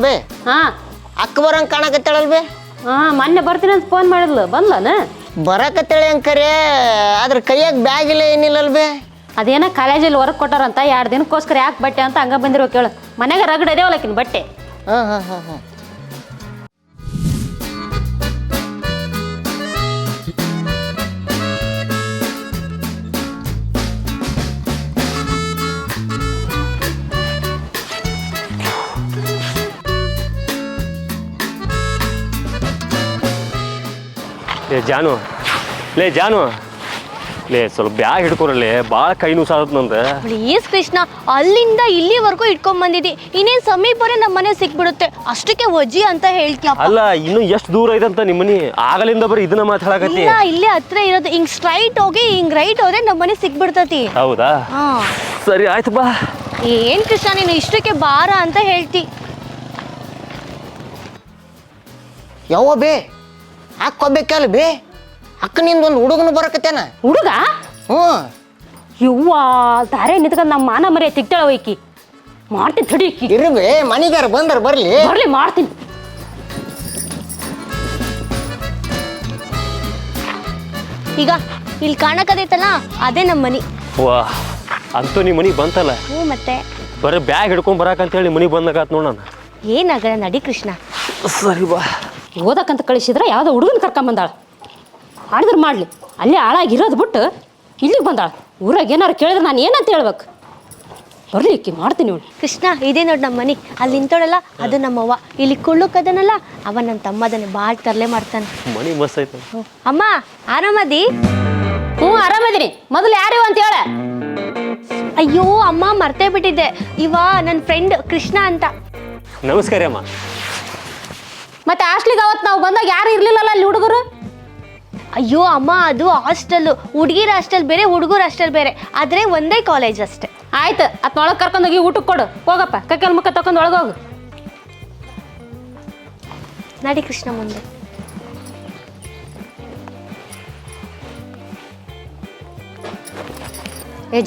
ಬೇ ಹಾ ಅಕ್ಕ ಬರಂಗೆ ಕಾಣಕತ್ತಾಳಲ್ ಬೇ ಹಾ ಮೊನ್ನೆ ಬರ್ತೀನಿ ಅಂತ ಫೋನ್ ಮಾಡಿದ್ಲು ಬಂದ್ಲನ ಬರಕತ್ತಾಳೆ ಅಂಕರೆ ಅದ್ರ ಕೈಯಾಗ ಬ್ಯಾಗ್ ಇಲ್ಲ ಏನಿಲ್ಲಲ್ ಬೇ ಅದೇನ ಕಾಲೇಜಲ್ಲಿ ಹೊರಗೆ ಕೊಟ್ಟಾರಂತ 2 ದಿನಕ್ಕೋಸ್ಕರ ಯಾಕೆ ಬಟ್ಟೆ ಅಂತ ಹಂಗ ಬಂದಿರೋ ಕೇಳು ಮನ್ಯಾಗ ರಗಡ್ ಅದೇವಲಕಿನ ಬಟ್ಟೆ ಹಾಂ ಹಾಂ ಹಾಂ ಹಾಂ ಲೇ ಜಾನು ಲೇ ಸ್ವಲ್ಪ ಬ್ಯಾಗ್ ಹಿಡ್ಕೊರಲ್ಲೇ ಭಾಳ ಕೈ ನುಸಾದತ್ ನಂದು ಪ್ಲೀಸ್ ಕೃಷ್ಣ ಅಲ್ಲಿಂದ ಇಲ್ಲಿವರೆಗೂ ಇಟ್ಕೊಂಡ್ ಬಂದಿದ್ದಿ ಇನ್ನೇನ್ ಸಮೀಪ ಬರೀ ನಮ್ಮ ಮನೆ ಸಿಕ್ಬಿಡುತ್ತೆ ಅಷ್ಟಕ್ಕೆ ವಜ್ಜಿ ಅಂತ ಹೇಳ್ತೀಯಪ್ಪ ಅಲ್ಲ ಇನ್ನು ಎಷ್ಟು ದೂರ ಐತಂತ ನಿಮ್ಮನಿ ಆಗಲಿಂದ ಬರೀ ಇದನ್ನ ಮಾತಾಡಕತ್ತಿ ಇಲ್ಲ ಇಲ್ಲೇ ಹತ್ರ ಇರೋದು ಹಿಂಗ್ ಸ್ಟ್ರೈಟ್ ಹೋಗಿ ಹಿಂಗ್ ರೈಟ್ ಹೋದ್ರೆ ನಮ್ಮ ಮನೆ ಸಿಕ್ಬಿಡ್ತತಿ ಹೌದಾ ಹಾ ಸರಿ ಆಯ್ತು ಬಾ ಏನ್ ಕೃಷ್ಣ ನೀನು ಇಷ್ಟಕ್ಕೆ ಬಾರ ಅಂತ ಹೇಳ್ತಿ ಯಾವ ಬೇ ಹಾಕ್ಕೋಬೇಕಲ್ಲ ಬೇ ಅಕ್ಕನಿಂದ ಒಂದು ಹುಡುಗನು ಬರಕತ್ತೇನ ಹುಡುಗ ಹ್ಞೂ ಯವ್ವ ದಾರೆ ನಿಂತ್ಕೊಂಡ್ ನಮ್ಮ ಮಾನ ಮರಿ ತಿಕ್ತಾಳ ಒಯ್ಕಿ ಮಾಡ್ತೀನಿ ತಡಿ ಇಕ್ಕಿ ಇರು ಬೇ ಮನಿಗಾರ ಬಂದ್ರ ಬರ್ಲಿ ಬರ್ಲಿ ಮಾಡ್ತೀನಿ ಈಗ ಇಲ್ಲಿ ಕಾಣಕದೈತಲ್ಲ ಅದೇ ನಮ್ಮ ಮನಿ ವಾ ಅಂತೂ ನಿಮ್ಮ ಮನಿಗೆ ಬಂತಲ್ಲ ಹ್ಞೂ ಮತ್ತೆ ಬರೀ ಬ್ಯಾಗ್ ಹಿಡ್ಕೊಂಡ್ ಬರಾಕಂತೇಳಿ ಮನಿಗೆ ಬಂದಾಗತ್ ನೋಡ ನಾನು ಏನಾಗಲ್ಲ ನಡಿ ಕೃಷ್ಣ ಸರಿ ಬಾ ಓದಕ್ಕಂತ ಕಳಿಸಿದ್ರೆ ಯಾವುದೋ ಹುಡುಗನ ಕರ್ಕೊಂಬಂದಾಳ ಆಡಿದ್ರೆ ಮಾಡಲಿ ಅಲ್ಲೇ ಹಾಳಾಗಿರೋದು ಬಿಟ್ಟು ಇಲ್ಲಿಗೆ ಬಂದಾಳ ಊರಾಗ ಏನಾರು ಕೇಳಿದ್ರೆ ನಾನು ಏನಂತ ಹೇಳ್ಬೇಕು ಬರ್ಲಿ ಇಕ್ಕಿ ಮಾಡ್ತೀನಿ ಇವಳು ಕೃಷ್ಣ ಇದೇ ನೋಡಿ ನಮ್ಮ ಮನಿ ಅಲ್ಲಿ ನಿಂತೋಳಲ್ಲ ಅದು ನಮ್ಮವ್ವ ಇಲ್ಲಿ ಕುಳ್ಳುಕದನಲ್ಲ ಅವ ನನ್ನ ತಮ್ಮದನ್ನ ಭಾಳ ತರಲೆ ಮಾಡ್ತಾನೆ ಮನಿ ಮಸ್ತ್ ಐತೆ ಅಮ್ಮ ಆರಾಮದಿ ಹ್ಞೂ ಆರಾಮದೀನಿ ಮೊದಲು ಯಾರಿವ ಅಂತ ಹೇಳ ಅಯ್ಯೋ ಅಮ್ಮ ಮರ್ತೇ ಬಿಟ್ಟಿದ್ದೆ ಇವ ನನ್ನ ಫ್ರೆಂಡ್ ಕೃಷ್ಣ ಅಂತ ನಮಸ್ಕಾರ ಅಮ್ಮ ಮತ್ತೆ ಹಾಸ್ಟ್ಲಿಗೆ ಅವತ್ತು ನಾವು ಬಂದಾಗ ಯಾರು ಇರ್ಲಿಲ್ಲಲ್ಲ ಅಲ್ಲಿ ಹುಡುಗರು ಅಯ್ಯೋ ಅಮ್ಮ ಅದು ಹಾಸ್ಟೆಲ್ ಹುಡುಗಿರ ಹಾಸ್ಟೆಲ್ ಬೇರೆ ಹುಡುಗರ ಹಾಸ್ಟೆಲ್ ಬೇರೆ ಆದ್ರೆ ಒಂದೇ ಕಾಲೇಜ್ ಅಷ್ಟೇ ಆಯ್ತು ಒಳಗೆ ಕರ್ಕೊಂಡೋಗಿ ಊಟಕ್ಕೆ ಕೊಡು ಹೋಗಪ್ಪ ಕೈಕಾಲು ಮುಖ ತಕೊಂಡು ಒಳಗೋಗು ನಡಿ ಕೃಷ್ಣ ಮುಂದೆ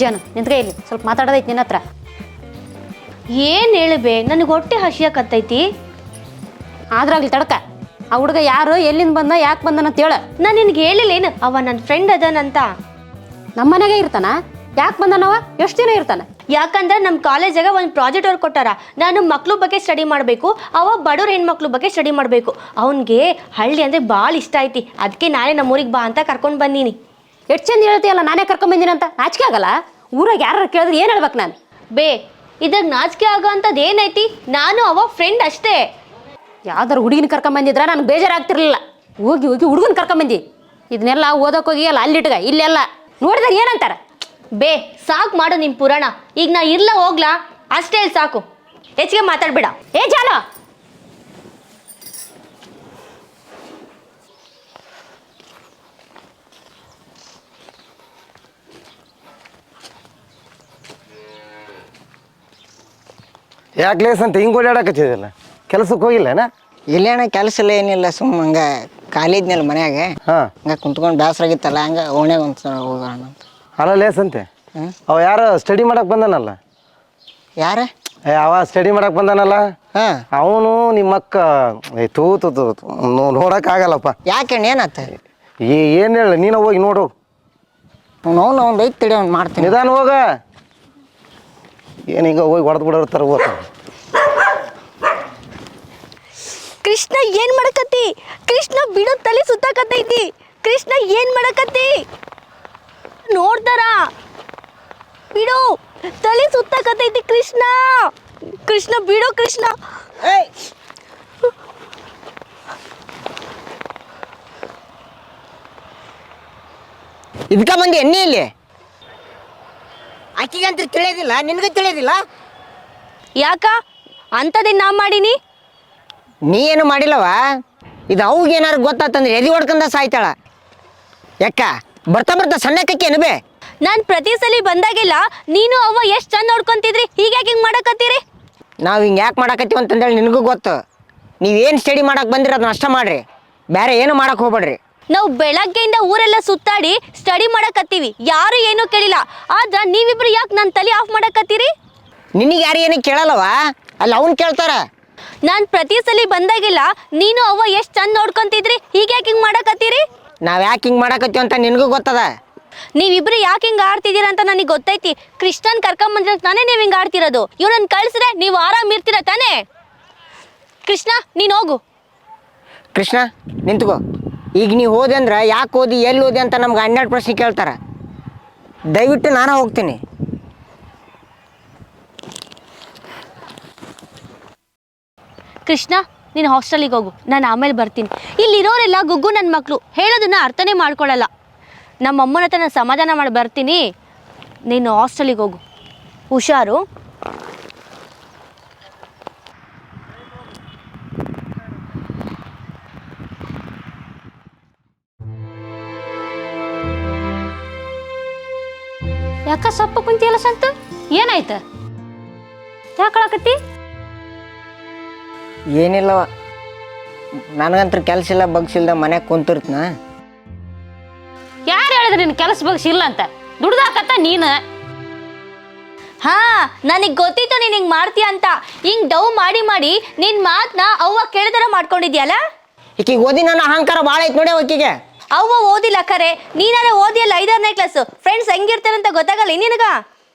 ಜಾನು ನಿಂತ್ಕೈ ಇಲ್ಲಿ ಸ್ವಲ್ಪ ಮಾತಾಡೋದೈತಿ ನಿನ್ನ ಹತ್ರ ಏನ್ ಹೇಳಬೇ ನನಗೆ ಹೊಟ್ಟೆ ಹಸಿಯಕತ್ತೈತಿ ಆದ್ರಾಗ್ಲಿ ತಡಕ ಆ ಹುಡುಗ ಯಾರು ಎಲ್ಲಿಂದ ಬಂದ ಯಾಕೆ ಬಂದನ ಅಂತ ಹೇಳ ನಾನು ನಿನ್ಗೆ ಹೇಳಿಲ್ಲೇನು ಅವ ನನ್ನ ಫ್ರೆಂಡ್ ಅದನಂತ ನಮ್ಮ ಮನೆಗೆ ಇರ್ತಾನ ಯಾಕೆ ಬಂದನವ ಎಷ್ಟು ದಿನ ಇರ್ತಾನ ಯಾಕಂದ್ರೆ ನಮ್ಮ ಕಾಲೇಜಾಗ ಒಂದು ಪ್ರಾಜೆಕ್ಟ್ ಅವ್ರು ಕೊಟ್ಟಾರ ನಾನು ಮಕ್ಳು ಬಗ್ಗೆ ಸ್ಟಡಿ ಮಾಡಬೇಕು ಅವ ಬಡವ್ರ ಹೆಣ್ಮಕ್ಳು ಬಗ್ಗೆ ಸ್ಟಡಿ ಮಾಡಬೇಕು ಅವನಿಗೆ ಹಳ್ಳಿ ಅಂದರೆ ಭಾಳ ಇಷ್ಟ ಐತಿ ಅದಕ್ಕೆ ನಾಳೆ ನಮ್ಮೂರಿಗೆ ಬಾ ಅಂತ ಕರ್ಕೊಂಡು ಬಂದೀನಿ ಎಷ್ಟು ಚಂದ ಹೇಳ್ತೀಯಲ್ಲ ನಾನೇ ಕರ್ಕೊಂಬಂದಿನಿ ಅಂತ ನಾಚಿಕೆ ಆಗಲ್ಲ ಊರಾಗ ಯಾರು ಕೇಳಿದ್ರೆ ಏನು ಹೇಳ್ಬೇಕು ನಾನು ಬೇ ಇದಾಗ ನಾಚಿಕೆ ಆಗೋ ಅಂಥದ್ದು ಏನೈತಿ ನಾನು ಅವ ಫ್ರೆಂಡ್ ಅಷ್ಟೇ ಯಾವ್ದಾರು ಹುಡುಗಿನ ಕರ್ಕೊಂಬಂದಿದ್ರೆ ನನಗೆ ಬೇಜಾರಾಗ್ತಿರ್ಲಿಲ್ಲ ಹೋಗಿ ಹೋಗಿ ಹುಡುಗನ ಕರ್ಕೊಂಬಂದಿ ಇದನ್ನೆಲ್ಲ ಓದೋಕೋಗಿ ಅಲ್ಲ ಅಲ್ಲಿಟ್ಗ ಇಲ್ಲೆಲ್ಲ ನೋಡಿದ್ರೆ ಏನಂತಾರ ಬೇ ಸಾಕು ಮಾಡು ನಿಮ್ಮ ಪುರಾಣ ಈಗ ನಾ ಇರ್ಲ ಹೋಗ್ಲಾ ಅಷ್ಟೇ ಹೇಳಿ ಸಾಕು ಹೆಚ್ಚಿಗೆ ಮಾತಾಡ್ಬೇಡ ಏ ಜಾನು ಯಾಕೆ ಲೇಸ್ ಅಂತ ಹಿಂಗೆ ಓಡಾಡಕತ್ತಿದಿಲ್ಲ ಕೆಲಸಕ್ಕೆ ಹೋಗಿಲ್ಲೇನ ಇಲ್ಲೇನ ಕೆಲಸ ಇಲ್ಲ ಏನಿಲ್ಲ ಸುಮ್ಮ ಹಂಗ ಕಾಲಿದ್ನಲ್ಲ ಮನ್ಯಾಗ ಹಾಂ ಹಂಗ ಕುಂತ್ಕೊಂಡು ಬೇಸರ ಆಗಿತ್ತಲ್ಲ ಹಂಗ ಓಣ್ಯಾಗ ಒಂದು ಹೋಗೋಣ ಅಂತ ಅಲ್ಲ ಲೇಸ್ ಅಂತೆ ಅವ ಯಾರು ಸ್ಟಡಿ ಮಾಡಕ್ಕೆ ಬಂದಾನಲ್ಲ ಯಾರ ಅವ ಸ್ಟಡಿ ಮಾಡಕ್ಕೆ ಬಂದಾನಲ್ಲ ಹಾಂ ಅವನು ನಿಮ್ಮಕ್ಕ ತೂ ತು ತು ನೋಡೋಕ್ಕಾಗಲ್ಲಪ್ಪ ಯಾಕೆ ಏನಾತ ಏನು ಹೇಳ ನೀನು ಹೋಗಿ ನೋಡು ನೋವು ಒಂದು ಐದು ತಿಳಿ ಒಂದು ಮಾಡ್ತೀನಿ ನಿಧಾನ ಹೋಗ ಏನೀಗ ಹೋಗಿ ಹೊಡೆದು ಬಿಡೋರ್ತಾರ ಹೋಗ್ತ ಕೃಷ್ಣ ಏನ್ ಮಾಡಕತ್ತಿ ಕೃಷ್ಣ ಬಿಡೋ ತಲೆ ಸುತ್ತಾಕತ್ತೈತಿ ಕೃಷ್ಣ ಏನ್ ಮಾಡಕತ್ತಿ ನೋಡ್ತಾರ ಬಿಡು ತಲೆ ಸುತ್ತಾಕತ್ತೈತಿ ಕೃಷ್ಣ ಕೃಷ್ಣ ಬಿಡು ಕೃಷ್ಣ ಇದಕ್ಕ ಬಂದಿ ಎಣ್ಣೆ ಇಲ್ಲಿ ಆಕಿಗಂತ ತಿಳಿಯೋದಿಲ್ಲ ನಿನಗೂ ತಿಳಿಯೋದಿಲ್ಲ ಯಾಕ ಅಂಥದ್ದೇನು ನಾ ಮಾಡೀನಿ ನೀ ಏನು ಮಾಡಿಲ್ಲವ ಇದು ಅವ್ಗೆ ಏನಾರು ಗೊತ್ತಾತಂದ್ರೆ ಎದಿ ಹೊಡ್ಕೊಂಡ ಸಾಯ್ತಾಳ ಯಾಕ ಬರ್ತಾ ಬರ್ತಾ ಸಣ್ಣಕ್ಕಿ ಅನ್ಬೇ ನಾನು ಪ್ರತಿ ಸಲ ಬಂದಾಗೆಲ್ಲ ನೀನು ಅವ್ವ ಎಷ್ಟು ಚಂದ ನೋಡ್ಕೊಂತಿದ್ರಿ ಹೀಗ್ಯಾಕೆ ಹಿಂಗೆ ಮಾಡಕತ್ತೀರಿ ನಾವು ಹಿಂಗೆ ಯಾಕೆ ಮಾಡಕತ್ತೀವಿ ಅಂತಂದೇಳಿ ನಿನಗೂ ಗೊತ್ತು ನೀವೇನು ಸ್ಟಡಿ ಮಾಡಕ್ಕೆ ಬಂದಿರೋ ಅದನ್ನ ಅಷ್ಟ ಮಾಡ್ರಿ ಬೇರೆ ಏನು ಮಾಡಕ್ಕೆ ಹೋಗ್ಬೇಡ್ರಿ ನಾವು ಬೆಳಗ್ಗೆಯಿಂದ ಊರೆಲ್ಲ ಸುತ್ತಾಡಿ ಸ್ಟಡಿ ಮಾಡಕತ್ತೀವಿ ಯಾರು ಏನೂ ಕೇಳಿಲ್ಲ ಆದ್ರೆ ನೀವಿಬ್ರು ಯಾಕೆ ನನ್ನ ತಲೆ ಆಫ್ ಮಾಡಕತ್ತೀರಿ ನಿನಗೆ ಯಾರು ಏನು ಕೇಳಲ್ಲವ ಅಲ್ಲಿ ಅವ್ನು ಕೇಳ್ತಾರ ನಾನು ಪ್ರತಿ ಸಲ ಬಂದಾಗಿಲ್ಲ ನೀನು ಅವ್ವ ಎಷ್ಟು ಚಂದ ನೋಡ್ಕೊಂತಿದ್ರಿ, ಈಗ ಯಾಕೆ ಹಿಂಗೆ ಮಾಡಕತ್ತೀರಿ? ನಾವು ಯಾಕೆ ಹಿಂಗೆ ಮಾಡಕತ್ತೀವಿ ಅಂತ ನಿನಗೂ ಗೊತ್ತದ. ನೀವಿಬ್ರು ಯಾಕೆ ಹಿಂಗೆ ಆಡ್ತಿದ್ದೀರಾ ಅಂತ ನನಗೆ ಗೊತ್ತೈತಿ. ಕೃಷ್ಣನ್ ಕರ್ಕೊಂಬಂದಿರ ತಾನೇ ನೀವು ಹಿಂಗೆ ಆಡ್ತಿರೋದು. ಇವನನ್ನು ಕಳಿಸಿದ್ರೆ ನೀವು ಆರಾಮ್ ಇರ್ತೀರ ತಾನೇ? ಕೃಷ್ಣ ನೀನು ಹೋಗು. ಕೃಷ್ಣ ನಿಂತ್ಕೋ. ಈಗ ನೀವು ಹೋದೆ ಅಂದ್ರೆ ಯಾಕೆ ಓದಿ ಎಲ್ಲಿ ಓದಿ ಅಂತ ನಮ್ಗೆ 12 ಪ್ರಶ್ನೆ ಕೇಳ್ತಾರೆ. ದಯವಿಟ್ಟು ನಾನು ಹೋಗ್ತೀನಿ. ಕೃಷ್ಣ ನೀನು ಹಾಸ್ಟೆಲಿಗೆ ಹೋಗು, ನಾನು ಆಮೇಲೆ ಬರ್ತೀನಿ. ಇಲ್ಲಿರೋರೆಲ್ಲ ಗುಗ್ಗು ನನ್ನ ಮಕ್ಕಳು, ಹೇಳೋದನ್ನ ಅರ್ಥನೇ ಮಾಡ್ಕೊಳ್ಳಲ್ಲ. ನಮ್ಮ ಅಮ್ಮನ ಹತ್ರ ನಾನು ಸಮಾಧಾನ ಮಾಡಿ ಬರ್ತೀನಿ. ನೀನು ಹಾಸ್ಟೆಲಿಗೆ ಹೋಗು, ಹುಷಾರು. ಯಾಕ ಸಪ್ಪ ಕುಂತಿಯಲ್ಲ ಸಂತ, ಏನಾಯ್ತ? ಯಾಕಳಕತ್ತಿ? ಏನಿಲ್ಲವ, ನನಗಂತೂ ಕೆಲಸ ಇಲ್ಲ ಬಗ್ಸಿಲ್ದ ಮನ್ಯಾಗ ಕುಂತಿರ್ತನ. ಯಾರು ಹೇಳಿದ್ರೆ ನಿನ್ ಕೆಲಸ ಬಗ್ಸಿ ಇಲ್ಲ ಅಂತ? ದುಡ್ದಾಕತ್ತ ನೀನು. ಹಾ, ನನಗೆ ಗೊತ್ತಿತ್ತು ನೀನು ಹಿಂಗೆ ಮಾಡ್ತೀಯ ಅಂತ. ಹಿಂಗೆ ಡವ್ ಮಾಡಿ ಮಾಡಿ ನಿನ್ನ ಮಾತನ್ನ ಅವ್ವ ಕೇಳಿದಾರ ಮಾಡ್ಕೊಂಡಿದ್ಯಲ್ಲ. ಈಕಿಗೆ ಓದಿ ನನ್ನ ಅಹಂಕಾರ ಭಾಳ ಐತೆ ನೋಡಿ ಆಕಿಗೆ. ಅವ್ವ ಓದಿಲ್ಲ ಖರೆ, ನೀನಾರೆ ಓದಿಯಲ್ಲ 5ನೇ ಕ್ಲಾಸ್. ಫ್ರೆಂಡ್ಸ್ ಹೆಂಗಿರ್ತಾರೆ ಅಂತ ಗೊತ್ತಾಗಲ್ಲ ನಿನಗ?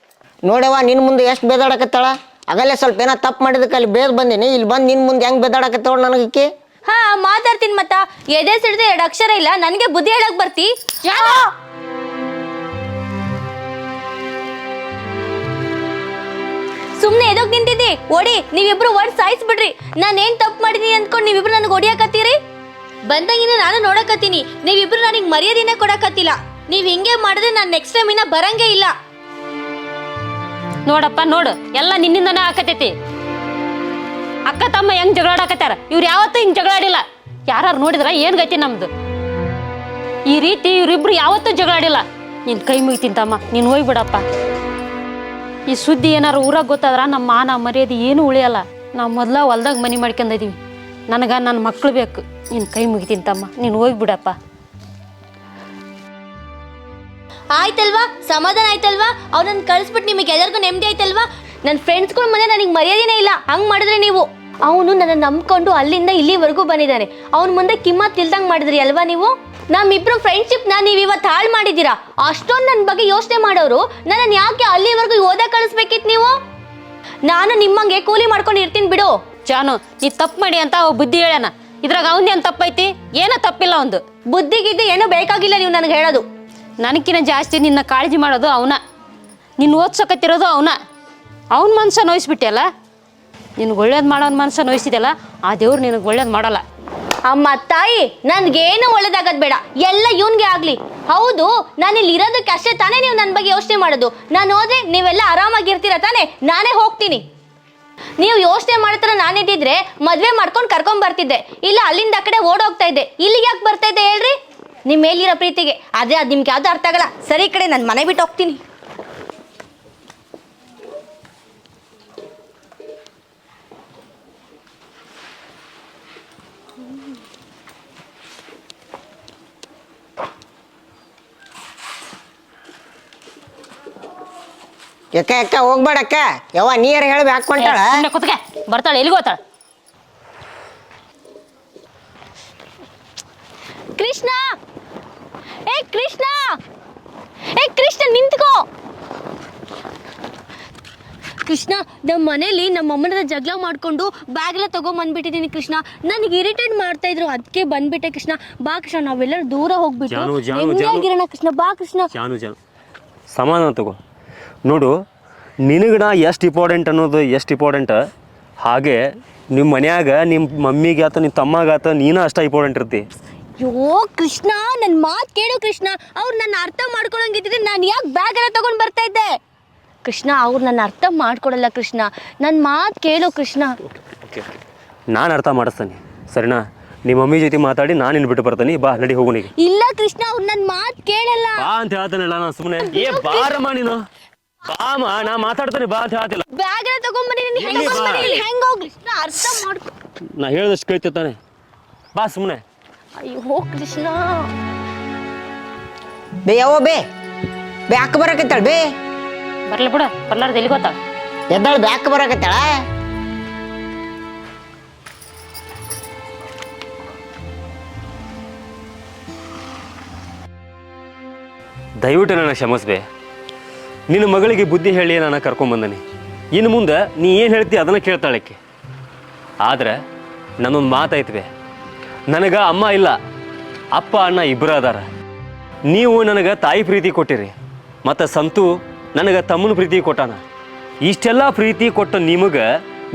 ನೋಡವ್ವ ನಿನ್ನ ಮುಂದೆ ಎಷ್ಟು ಬೇದಾಡಕತ್ತಾಳ. ಆಗಲ್ಲೇ ಸ್ವಲ್ಪ ಏನೋ ತಪ್ಪು ಮಾಡಿದಕ್ಕೆ ಅಲ್ಲಿ ಬೇದ್ ಬಂದೀನಿ, ಇಲ್ಲಿ ಬಂದು ನಿನ್ನ ಮುಂದೆ ಹೆಂಗೆ ಬೇದಾಡಕತ್ತಾಳ ನನಗೆ ಈಕಿ. ಹಾ ಮಾತಾಡ್ತೀನಿ ಮತ್ತ. ಎದೆ ಸಿಡಿದ್ರೆ 2 ಅಕ್ಷರ ಇಲ್ಲ, ನನಗೆ ಬುದ್ಧಿ ಹೇಳಕ್ ಬರ್ತಿ? ಸುಮ್ನೆ ಎದೋಗ್ ನಿಂತಿದ್ದಿ? ಓಡಿ, ನೀವಿಬ್ರು ಒಡ್ ಸಾಯಿಸ್ಬಿಡ್ರಿ. ನಾನೇನ್ ತಪ್ಪು ಮಾಡಿದೀನಿ ಅಂದ್ಕೊಂಡು ನೀವಿಬ್ರು ನನಗೆ ಹೊಡಿಯಾಕತ್ತೀರಿ? ಬಂದಂಗಿನ ನಾನು ನೋಡಕತ್ತೀನಿ, ನೀವಿಬ್ರು ನನಗೆ ಮರ್ಯಾದಿನೇ ಕೊಡಕತ್ತಿಲ್ಲ. ನೀವ್ ಹಿಂಗೆ ಮಾಡಿದ್ರೆ ನಾನು ನೆಕ್ಸ್ಟ್ ಟೈಮ್ ಇನ್ನ ಬರಂಗೇ ಇಲ್ಲ. ನೋಡಪ್ಪ ನೋಡು, ಎಲ್ಲ ನಿನ್ನಿಂದನೇ ಆಕತೈತಿ. ಅಕ್ಕ ತಮ್ಮ ಹೆಂಗ್ ಜಗಳಾಡಕತ್ತಾರ, ಇವ್ರು ಯಾವತ್ತೂ ಹಿಂಗ್ ಜಗಳಾಡಿಲ್ಲ. ಯಾರು ನೋಡಿದ್ರ ಏನ್ ಗತಿ ನಮ್ದು? ಈ ರೀತಿ ಇವ್ರಿಬ್ರು ಯಾವತ್ತೂ ಜಗಳಾಡಿಲ್ಲ. ನಿನ್ ಕೈ ಮುಗಿತೀನಿ ತಮ್ಮ, ನೀನ್ ಹೋಗ್ಬಿಡಪ್ಪ. ಈ ಸುದ್ದಿ ಏನಾರು ಊರಾಗ ಗೊತ್ತಾದ್ರ ನಮ್ಮ ಮಾನ ಮರ್ಯಾದೆ ಏನು ಉಳಿಯಲ್ಲ. ನಾವು ಮೊದ್ಲ ಹೊಲ್ದಾಗ ಮನೆ ಮಾಡ್ಕೊಂಡಿದೀವಿ. ನನಗ ನನ್ನ ಮಕ್ಳು ಬೇಕು. ನಿನ್ ಕೈ ಮುಗಿತೀನಿ ತಮ್ಮ, ನೀನ್ ಹೋಗ್ಬಿಡಪ್ಪ. ಆಯ್ತಲ್ವಾ, ಸಮಾಧಾನ ಆಯ್ತಲ್ವಾ? ಅವ್ನನ್ನ ಕಳಿಸ್ಬಿಟ್ಟು ನಿಮಗೆ ಎಲ್ಲರಿಗೂ ನೆಮ್ಮದಿ ಆಯ್ತಲ್ವಾ? ನನ್ನ ಫ್ರೆಂಡ್ಸ್ಗಳ ಮುಂದೆ ನನಗೆ ಮರ್ಯಾದೆನೇ ಇಲ್ಲ. ಹಂಗೆ ಮಾಡಿದ್ರೆ ನೀವು. ಅವನು ನನ್ನ ನಂಬ್ಕೊಂಡು ಅಲ್ಲಿಂದ ಇಲ್ಲಿವರೆಗೂ ಬಂದಿದ್ದಾನೆ. ಅವನ ಮುಂದೆ ಕಿಮ್ಮತ್ ಇಲ್ದಂಗೆ ಮಾಡಿದ್ರಿ ಅಲ್ವಾ ನೀವು? ನಮ್ಮಿಬ್ರು ಫ್ರೆಂಡ್ಶಿಪ್ನ ನೀವು ಇವತ್ತು ಹಾಳು ಮಾಡಿದ್ದೀರಾ. ಅಷ್ಟೊಂದು ನನ್ನ ಬಗ್ಗೆ ಯೋಚನೆ ಮಾಡೋರು ನನ್ನನ್ನು ಯಾಕೆ ಅಲ್ಲಿವರೆಗೂ ಓದ ಕಳಿಸ್ಬೇಕಿತ್ತು ನೀವು? ನಾನು ನಿಮ್ಮಂಗೆ ಕೂಲಿ ಮಾಡ್ಕೊಂಡು ಇರ್ತೀನಿ ಬಿಡು. ಜಾನು, ನೀ ತಪ್ಪು ಮಾಡಿ ಅಂತ ಅವ ಬುದ್ಧಿ ಹೇಳ್ಯಾನ. ಇದ್ರಾಗ ಅವನ್ದೇನು ತಪ್ಪೈತಿ? ಏನೋ ತಪ್ಪಿಲ್ಲ ಒಂದು. ಬುದ್ಧಿಗಿದ್ದು ಏನೂ ಬೇಕಾಗಿಲ್ಲ ನೀವು ನನಗೆ ಹೇಳೋದು. ನನಗಿನ್ನ ಜಾಸ್ತಿ ನಿನ್ನ ಕಾಳಜಿ ಮಾಡೋದು ಅವನ. ನಿನ್ನ ಓದ್ಸಕತ್ತಿರೋದು ಅವನ. ಅವನ ಮನಸ್ಸು ನೋಯಿಸ್ಬಿಟ್ಟೆಲ್ಲ. ನಿನ್ಗೆ ಒಳ್ಳೇದು ಮಾಡೋನ್ ಮನಸ್ಸು ನೋಯಿಸಿದೆಲ್ಲ, ಆ ದೇವ್ರು ನಿನಗೆ ಒಳ್ಳೇದು ಮಾಡಲ್ಲ. ಅಮ್ಮ ತಾಯಿ, ನನ್ಗೇನು ಒಳ್ಳೇದಾಗದ್ ಬೇಡ, ಎಲ್ಲ ಇವನ್ಗೆ ಆಗ್ಲಿ. ಹೌದು, ನಾನು ಇಲ್ಲಿ ಇರೋದಕ್ಕೆ ಅಷ್ಟೇ ತಾನೇ ನೀವು ನನ್ನ ಬಗ್ಗೆ ಯೋಚನೆ ಮಾಡೋದು. ನಾನು ಹೋದ್ರೆ ನೀವೆಲ್ಲ ಆರಾಮಾಗಿರ್ತೀರ ತಾನೇ? ನಾನೇ ಹೋಗ್ತೀನಿ. ನೀವು ಯೋಚನೆ ಮಾಡ್ತಾರ ನಾನಿದ್ದಿದ್ರೆ ಮದ್ವೆ ಮಾಡ್ಕೊಂಡು ಕರ್ಕೊಂಡ್ ಬರ್ತಿದ್ದೆ, ಇಲ್ಲ ಅಲ್ಲಿಂದ ಆ ಕಡೆ ಓಡೋಗ್ತಾ ಇದ್ದೆ. ಇಲ್ಲಿಗೆ ಯಾಕೆ ಬರ್ತಾ ಇದ್ದೆ ಹೇಳ್ರಿ? ನಿಮ್ಮ ಮೇಲಿರೋ ಪ್ರೀತಿಗೆ. ಅದೇ ಅದು ನಿಮ್ಗೆ ಯಾವ್ದು ಅರ್ಥ ಆಗಲ್ಲ. ಸರಿ, ಕಡೆ ನಾನು ಮನೆ ಬಿಟ್ಟು ಹೋಗ್ತೀನಿ. ಯಾಕ ಯಾಕ ಹೋಗ್ಬೇಡಕ್ಕ. ಯವ್ವ ನೀರು ಹೇಳಿ ಹಾಕೊಂಟಾಳ. ಕುತ್ಕೆ ಬರ್ತಾಳೆ, ಎಲ್ಲಿಗೆ ಹೋಗ್ತಾಳ? ಕೃಷ್ಣ, ಏ ಕೃಷ್ಣ, ಏ ಕೃಷ್ಣ ನಿಂತ್ಕೋ. ಕೃಷ್ಣ, ನಮ್ಮ ಮನೇಲಿ ನಮ್ಮ ಅಮ್ಮನ ಜಗಳ ಮಾಡ್ಕೊಂಡು ಬ್ಯಾಗ್ ಎಲ್ಲ ತಗೊಂಬಂದ್ಬಿಟ್ಟಿದ್ದೀನಿ ಕೃಷ್ಣ. ನನಗೆ ಇರಿಟೇಟ್ ಮಾಡ್ತಾ ಇದ್ರು, ಅದಕ್ಕೆ ಬಂದ್ಬಿಟ್ಟೆ ಕೃಷ್ಣ. ಬಾ ಕೃಷ್ಣ, ನಾವೆಲ್ಲರೂ ದೂರ ಹೋಗ್ಬಿಟ್ಟು ನೆಮ್ಮದಿಯಾಗಿರೋಣ ಕೃಷ್ಣ. ಬಾ ಕೃಷ್ಣ. ಜಾನು ಸಮಾಧಾನ ತಗೋ. ನೋಡು, ನಿನಗಣ ಎಷ್ಟು ಇಂಪಾರ್ಟೆಂಟ್ ಅನ್ನೋದು ಎಷ್ಟು ಇಂಪಾರ್ಟೆಂಟ್, ಹಾಗೆ ನಿಮ್ಮ ಮನ್ಯಾಗ ನಿಮ್ಮ ಮಮ್ಮಿಗೆ ಆತ ನಿಮ್ಮ ತಮ್ಮಗಾತ ನೀನು ಅಷ್ಟ ಇಂಪಾರ್ಟೆಂಟ್ ಇರ್ತಿ. ಅಯ್ಯೋ ಕೃಷ್ಣ, ನನ್ನ ಮಾತು ಕೇಳು ಕೃಷ್ಣ. ಅವ್ರು ನನ್ನ ಅರ್ಥ ಮಾಡ್ಕೊಳಂಗಿದ್ರೆ ನಾನು ಯಾಕೆ ಬ್ಯಾಗ್ ಎಲ್ಲ ತಗೊಂಡು ಬರ್ತಾ ಇದ್ದೆ? ಕೃಷ್ಣ, ಅವ್ರು ನನ್ನ ಅರ್ಥ ಮಾಡ್ಕೊಡಲ್ಲ ಕೃಷ್ಣ. ನನ್ನ ಮಾತು ಕೇಳು ಕೃಷ್ಣ. ಓಕೆ, ನಾನು ಅರ್ಥ ಮಾಡಿಸ್ತಾನೆ ಸರಿನಾ? ನಿಮ್ಮ ಮಮ್ಮಿ ಜೊತೆ ಮಾತಾಡಿ ನಾನು ಇನ್ನು ಬಿಟ್ಟು ಬರ್ತಾನೆ. ಬಾ ನಡಿ ಹೋಗೋನಿಗೆ. ಇಲ್ಲ ಕೃಷ್ಣ, ಅವ್ರು ನನ್ನ ಮಾತು ಕೇಳಲ್ಲ. ಬಾ ಅಂತ ಹೇಳ್ತಾನಲ್ಲ ನಾನು ಸುಮ್ಮನೆ. ಏ ಬಾರಮ್ಮ ನೀನು, ಬಾಮ, ನಾ ಮಾತಾಡ್ತಾನೆ. ಬಾ ಅಂತ ಹೇಳ್ತಿಲ್ಲ. ಬ್ಯಾಗ್ ಎಲ್ಲ ತಗೊಂಡ್ಬಂದಿದ್ದೀನಿ, ಹೆಂಗ ಹೋಗ್ ಕೃಷ್ಣ, ಅರ್ಥ ಮಾಡ್ಕೊ. ನಾ ಹೇಳ್ದಷ್ಟು ಕೇಳ್ತಿರ್ತಾನೆ. ಬಾ ಸುಮ್ಮನೆ. ಅಯ್ಯೋ ಕೃಷ್ಣ. ಬೇ ಯಾವ ಬೇ ಬ್ಯಾಕ್ ಬರಕತ್ತಾಳ. ಬೇ ಬರ್ಲಿ ಬಿಡ, ಬರ್ಲಾರ್ದು ಎಲ್ಲಿಗೆ ಹೋಗ್ತಾಳ? ಎದ್ದಾಳ ಬ್ಯಾಕ್ ಬರಕತ್ತಾಳ. ದಯವಿಟ್ಟು ನನ್ನ ಕ್ಷಮಿಸ್ಬೇ. ನಿನ್ನ ಮಗಳಿಗೆ ಬುದ್ಧಿ ಹೇಳಿ ನಾನು ಕರ್ಕೊಂಬಂದನಿ. ಇನ್ನು ಮುಂದೆ ನೀ ಏನು ಹೇಳ್ತಿ ಅದನ್ನು ಕೇಳ್ತಾಳಕ್ಕೆ. ಆದ್ರೆ ನನ್ನೊಂದು ಮಾತಾಯ್ತವೆ, ನನಗೆ ಅಮ್ಮ ಇಲ್ಲ, ಅಪ್ಪ ಅಣ್ಣ ಇಬ್ಬರು ಅದಾರ. ನೀವು ನನಗೆ ತಾಯಿ ಪ್ರೀತಿ ಕೊಟ್ಟಿರಿ, ಮತ್ತು ಸಂತು ನನಗೆ ತಮ್ಮನ ಪ್ರೀತಿ ಕೊಟ್ಟಾನ. ಇಷ್ಟೆಲ್ಲ ಪ್ರೀತಿ ಕೊಟ್ಟ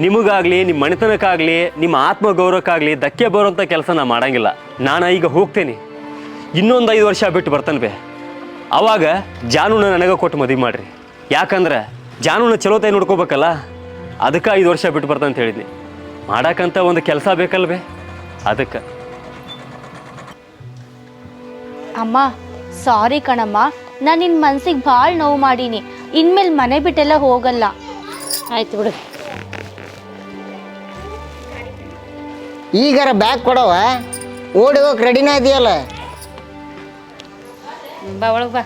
ನಿಮಗಾಗಲಿ, ನಿಮ್ಮ ಮನೆತನಕ್ಕಾಗಲಿ, ನಿಮ್ಮ ಆತ್ಮಗೌರವಕ್ಕಾಗಲಿ ಧಕ್ಕೆ ಬರೋಂಥ ಕೆಲಸ ನಾನು ಮಾಡಂಗಿಲ್ಲ. ನಾನು ಈಗ ಹೋಗ್ತೇನೆ, ಇನ್ನೊಂದು 5 ವರ್ಷ ಬಿಟ್ಟು ಬರ್ತಾನೆ ಬೇ. ಅವಾಗ ಜಾನುನ ನನಗೆ ಕೊಟ್ಟು ಮದುವೆ ಮಾಡಿರಿ. ಯಾಕಂದ್ರೆ ಜಾನುನ ಚಲೋತಾಯಿ ನೋಡ್ಕೋಬೇಕಲ್ಲ, ಅದಕ್ಕೆ 5 ವರ್ಷ ಬಿಟ್ಟು ಬರ್ತಾನೆ ಅಂತ ಹೇಳಿದ್ನಿ. ಮಾಡಕ್ಕಂತ ಒಂದು ಕೆಲಸ ಬೇಕಲ್ವೇ, ಅದಕ್ಕೆ. ಅಮ್ಮ ಸಾರಿ ಕಣಮ್ಮ, ನಾನು ನಿನ್ನ ಮನ್ಸಿಗೆ ಭಾಳ ನೋವು ಮಾಡೀನಿ. ಇನ್ಮೇಲೆ ಮನೆ ಬಿಟ್ಟೆಲ್ಲ ಹೋಗಲ್ಲ. ಆಯ್ತು ಬಿಡು. ಈಗಾರ ಬ್ಯಾಗ್ ಕೊಡವ, ಓಡಿ ಹೋಗಕ್ಕೆ ರೆಡಿನ ಇದೆಯಲ್ಲ. ಬಾ ಒಳಗೆ ಬಾ.